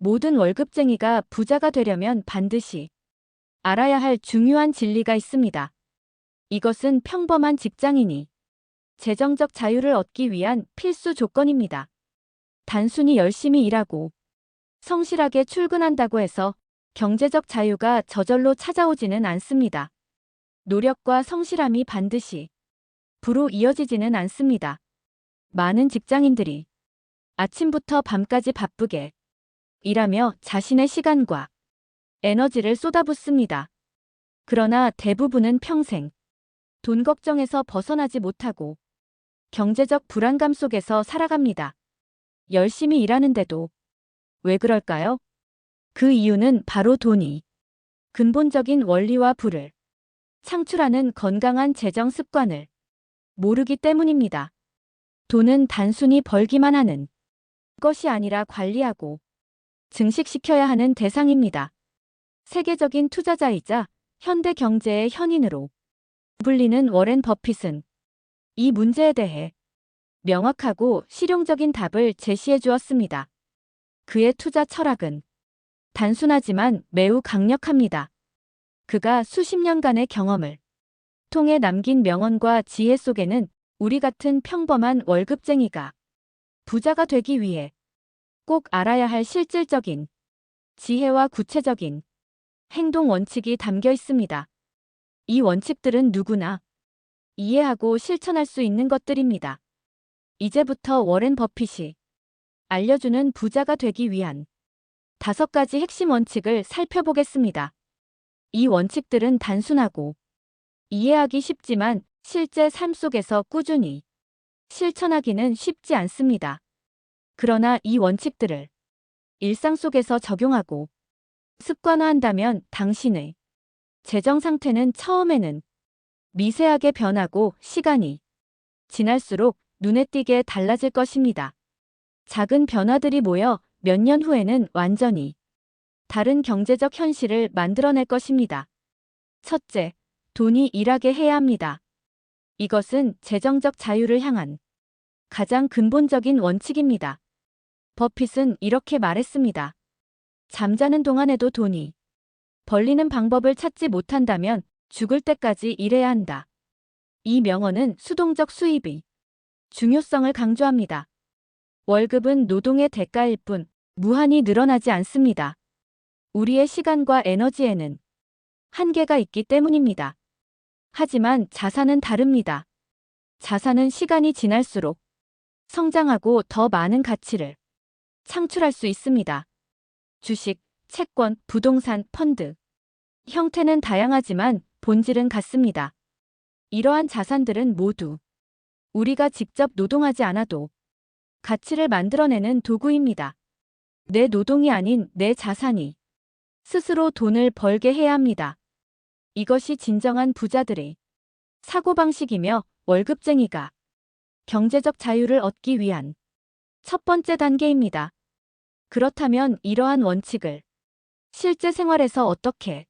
모든 월급쟁이가 부자가 되려면 반드시 알아야 할 중요한 진리가 있습니다. 이것은 평범한 직장인이 재정적 자유를 얻기 위한 필수 조건입니다. 단순히 열심히 일하고 성실하게 출근한다고 해서 경제적 자유가 저절로 찾아오지는 않습니다. 노력과 성실함이 반드시 부로 이어지지는 않습니다. 많은 직장인들이 아침부터 밤까지 바쁘게 일하며 자신의 시간과 에너지를 쏟아붓습니다. 그러나 대부분은 평생 돈 걱정에서 벗어나지 못하고 경제적 불안감 속에서 살아갑니다. 열심히 일하는데도 왜 그럴까요? 그 이유는 바로 돈이 근본적인 원리와 부를 창출하는 건강한 재정 습관을 모르기 때문입니다. 돈은 단순히 벌기만 하는 것이 아니라 관리하고 증식시켜야 하는 대상입니다. 세계적인 투자자이자 현대 경제의 현인으로 불리는 워렌 버핏은 이 문제에 대해 명확하고 실용적인 답을 제시해 주었습니다. 그의 투자 철학은 단순하지만 매우 강력합니다. 그가 수십 년간의 경험을 통해 남긴 명언과 지혜 속에는 우리 같은 평범한 월급쟁이가 부자가 되기 위해 꼭 알아야 할 실질적인 지혜와 구체적인 행동 원칙이 담겨 있습니다. 이 원칙들은 누구나 이해하고 실천할 수 있는 것들입니다. 이제부터 워렌 버핏이 알려주는 부자가 되기 위한 5가지 핵심 원칙을 살펴보겠습니다. 이 원칙들은 단순하고 이해하기 쉽지만 실제 삶 속에서 꾸준히 실천하기는 쉽지 않습니다. 그러나 이 원칙들을 일상 속에서 적용하고 습관화한다면 당신의 재정 상태는 처음에는 미세하게 변하고 시간이 지날수록 눈에 띄게 달라질 것입니다. 작은 변화들이 모여 몇 년 후에는 완전히 다른 경제적 현실을 만들어낼 것입니다. 첫째, 돈이 일하게 해야 합니다. 이것은 재정적 자유를 향한 가장 근본적인 원칙입니다. 버핏은 이렇게 말했습니다. 잠자는 동안에도 돈이 벌리는 방법을 찾지 못한다면 죽을 때까지 일해야 한다. 이 명언은 수동적 수입의 중요성을 강조합니다. 월급은 노동의 대가일 뿐 무한히 늘어나지 않습니다. 우리의 시간과 에너지에는 한계가 있기 때문입니다. 하지만 자산은 다릅니다. 자산은 시간이 지날수록 성장하고 더 많은 가치를 창출할 수 있습니다. 주식, 채권, 부동산, 펀드. 형태는 다양하지만 본질은 같습니다. 이러한 자산들은 모두 우리가 직접 노동하지 않아도 가치를 만들어내는 도구입니다. 내 노동이 아닌 내 자산이 스스로 돈을 벌게 해야 합니다. 이것이 진정한 부자들의 사고방식이며 월급쟁이가 경제적 자유를 얻기 위한 첫 번째 단계입니다. 그렇다면 이러한 원칙을 실제 생활에서 어떻게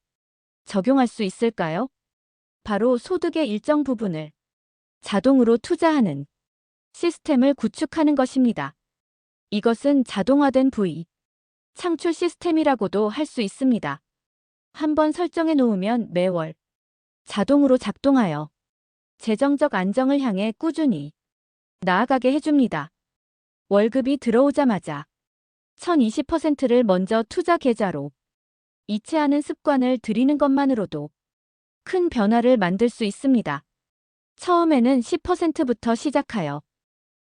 적용할 수 있을까요? 바로 소득의 일정 부분을 자동으로 투자하는 시스템을 구축하는 것입니다. 이것은 자동화된 부의 창출 시스템이라고도 할 수 있습니다. 한번 설정해 놓으면 매월 자동으로 작동하여 재정적 안정을 향해 꾸준히 나아가게 해줍니다. 월급이 들어오자마자 1020%를 먼저 투자 계좌로 이체하는 습관을 들이는 것만으로도 큰 변화를 만들 수 있습니다. 처음에는 10%부터 시작하여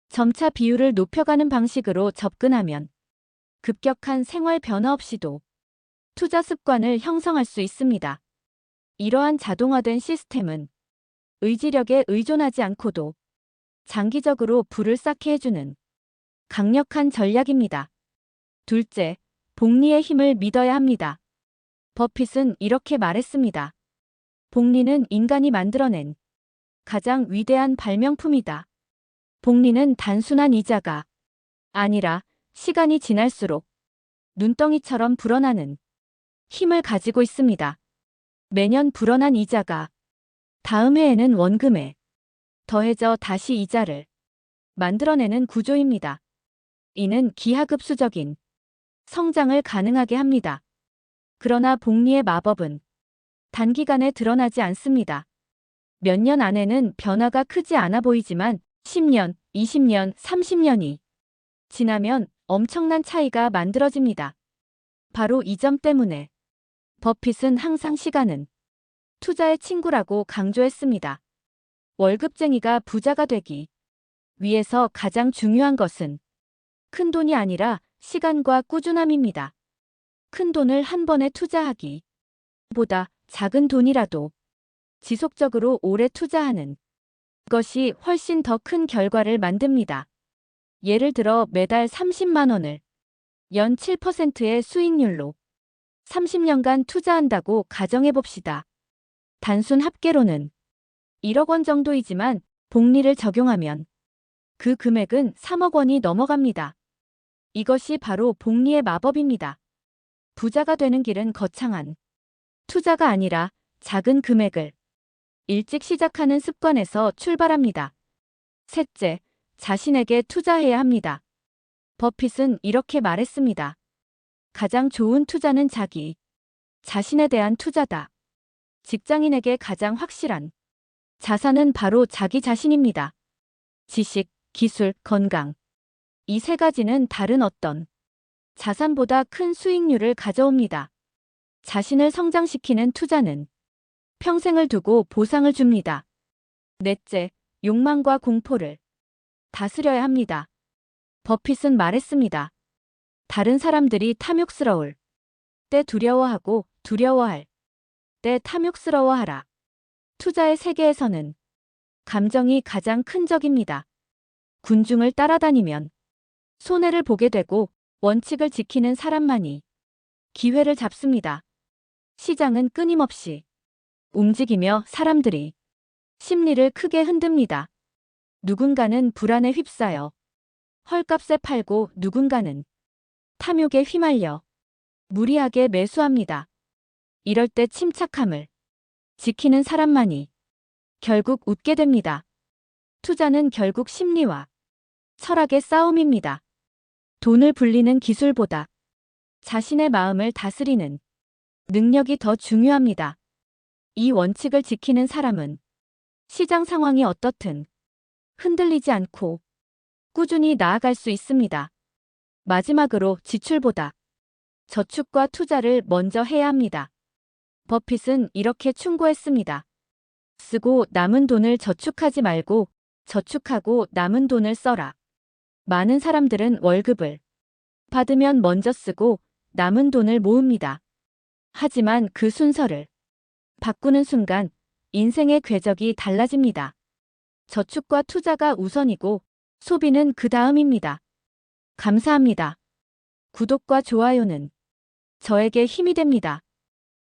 점차 비율을 높여가는 방식으로 접근하면 급격한 생활 변화 없이도 투자 습관을 형성할 수 있습니다. 이러한 자동화된 시스템은 의지력에 의존하지 않고도 장기적으로 부를 쌓게 해주는 강력한 전략입니다. 둘째, 복리의 힘을 믿어야 합니다. 버핏은 이렇게 말했습니다. 복리는 인간이 만들어낸 가장 위대한 발명품이다. 복리는 단순한 이자가 아니라 시간이 지날수록 눈덩이처럼 불어나는 힘을 가지고 있습니다. 매년 불어난 이자가 다음 해에는 원금에 더해져 다시 이자를 만들어내는 구조입니다. 이는 기하급수적인 성장을 가능하게 합니다. 그러나 복리의 마법은 단기간에 드러나지 않습니다. 몇 년 안에는 변화가 크지 않아 보이지만 10년, 20년, 30년이 지나면 엄청난 차이가 만들어집니다. 바로 이 점 때문에 버핏은 항상 시간은 투자의 친구라고 강조했습니다. 월급쟁이가 부자가 되기 위해서 가장 중요한 것은 큰 돈이 아니라 시간과 꾸준함입니다. 큰 돈을 한 번에 투자하기 보다 작은 돈이라도 지속적으로 오래 투자하는 것이 훨씬 더 큰 결과를 만듭니다. 예를 들어 매달 30만 원을 연 7%의 수익률로 30년간 투자한다고 가정해 봅시다. 단순 합계로는 1억 원 정도이지만 복리를 적용하면 그 금액은 3억 원이 넘어갑니다. 이것이 바로 복리의 마법입니다. 부자가 되는 길은 거창한 투자가 아니라 작은 금액을 일찍 시작하는 습관에서 출발합니다. 셋째, 자신에게 투자해야 합니다. 버핏은 이렇게 말했습니다. 가장 좋은 투자는 자기 자신에 대한 투자다. 직장인에게 가장 확실한 자산은 바로 자기 자신입니다. 지식, 기술, 건강. 이 세 가지는 다른 어떤 자산보다 큰 수익률을 가져옵니다. 자신을 성장시키는 투자는 평생을 두고 보상을 줍니다. 넷째, 욕망과 공포를 다스려야 합니다. 버핏은 말했습니다. 다른 사람들이 탐욕스러울 때 두려워하고 두려워할 때 탐욕스러워하라. 투자의 세계에서는 감정이 가장 큰 적입니다. 군중을 따라다니면 손해를 보게 되고 원칙을 지키는 사람만이 기회를 잡습니다. 시장은 끊임없이 움직이며 사람들이 심리를 크게 흔듭니다. 누군가는 불안에 휩싸여 헐값에 팔고 누군가는 탐욕에 휘말려 무리하게 매수합니다. 이럴 때 침착함을 지키는 사람만이 결국 웃게 됩니다. 투자는 결국 심리와 철학의 싸움입니다. 돈을 불리는 기술보다 자신의 마음을 다스리는 능력이 더 중요합니다. 이 원칙을 지키는 사람은 시장 상황이 어떻든 흔들리지 않고 꾸준히 나아갈 수 있습니다. 마지막으로 지출보다 저축과 투자를 먼저 해야 합니다. 버핏은 이렇게 충고했습니다. 쓰고 남은 돈을 저축하지 말고 저축하고 남은 돈을 써라. 많은 사람들은 월급을 받으면 먼저 쓰고 남은 돈을 모읍니다. 하지만 그 순서를 바꾸는 순간 인생의 궤적이 달라집니다. 저축과 투자가 우선이고 소비는 그 다음입니다. 감사합니다. 구독과 좋아요는 저에게 힘이 됩니다.